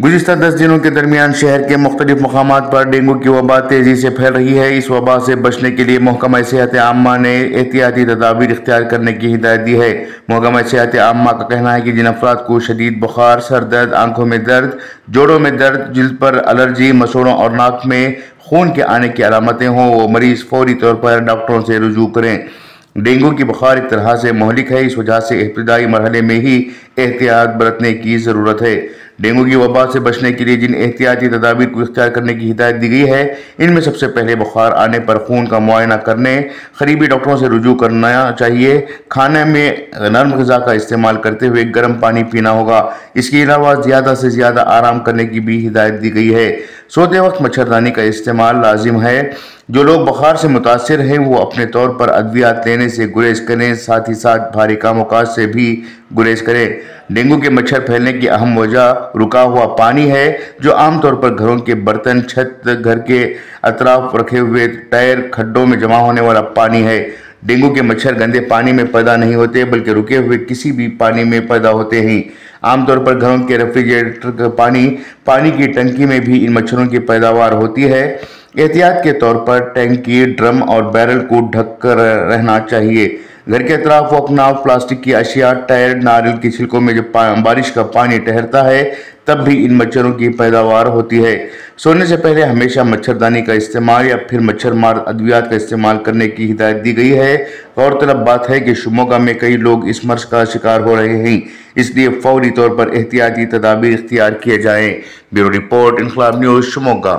گزشتہ 10 دنوں کے درمیان شہر کے مختلف مقامات پر ڈینگو کی وبا تیزی سے پھیل رہی ہے۔ اس وبا سے بچنے کے لیے محکمہ صحت عامہ نے احتیاطی تدابیر اختیار کرنے کی ہدایت دی ہے۔ محکمہ صحت عامہ کا کہنا ہے کہ جن افراد کو شدید بخار، سر درد، آنکھوں میں درد، جوڑوں میں درد، جلد پر الرجی، مسوڑوں اور ناک میں خون کے آنے کی علامتیں ہوں، وہ مریض فوری طور پر ڈاکٹروں سے رجوع کریں۔ ڈینگو کی بخار ایک طرح سے مہلک ہے، اس وجہ سے ابتدائی مرحلے میں ہی احتیاط برتنے کی ضرورت ہے۔ ڈینگو کی وبا سے بچنے کے لیے جن احتیاطی تدابیر کو اختیار کرنے کی ہدایت دی گئی ہے، ان میں سب سے پہلے بخار آنے پر خون کا معائنہ کرنے، قریبی ڈاکٹروں سے رجوع کرنا چاہیے، کھانے میں نرم غذا کا استعمال کرتے ہوئے گرم پانی پینا ہوگا۔ اس کے علاوہ زیادہ سے زیادہ آرام کرنے کی بھی ہدایت دی گئی ہے۔ سوتے وقت مچھردانی کا استعمال لازم ہے۔ جو لوگ بخار سے متاثر ہیں وہ اپنے طور پر ادویات لینے سے گریز کریں، ساتھ ہی ساتھ بھاری کام کاج سے بھی گریز کریں۔ ڈینگو کے مچھر پھیلنے کی اہم وجہ رکا ہوا پانی ہے، جو عام طور پر گھروں کے برتن، چھت، گھر کے اطراف رکھے ہوئے ٹائر، کھڈوں میں جمع ہونے والا پانی ہے۔ ڈینگو کے مچھر گندے پانی میں پیدا نہیں ہوتے بلکہ رکے ہوئے کسی بھی پانی میں پیدا ہوتے ہیں۔ عام طور پر گھروں کے ریفریجریٹر کا پانی کی ٹنکی میں بھی ان مچھروں کی پیداوار ہوتی ہے۔ احتیاط کے طور پر ٹینکی، ڈرم اور بیرل کو ڈھک کر رہنا چاہیے۔ گھر کے اطراف و اکناف پلاسٹک کی اشیاء، ٹائر، ناریل کے چھلکوں میں جب بارش کا پانی ٹھہرتا ہے تب بھی ان مچھروں کی پیداوار ہوتی ہے۔ سونے سے پہلے ہمیشہ مچھردانی کا استعمال یا پھر مچھر مار ادویات کا استعمال کرنے کی ہدایت دی گئی ہے۔ غورطلب بات ہے کہ شموگا میں کئی لوگ اس مرض کا شکار ہو رہے ہیں، اس لیے فوری طور پر احتیاطی تدابیر اختیار کیے جائیں۔ بیورو رپورٹ، انقلاب نیوز، شموگا۔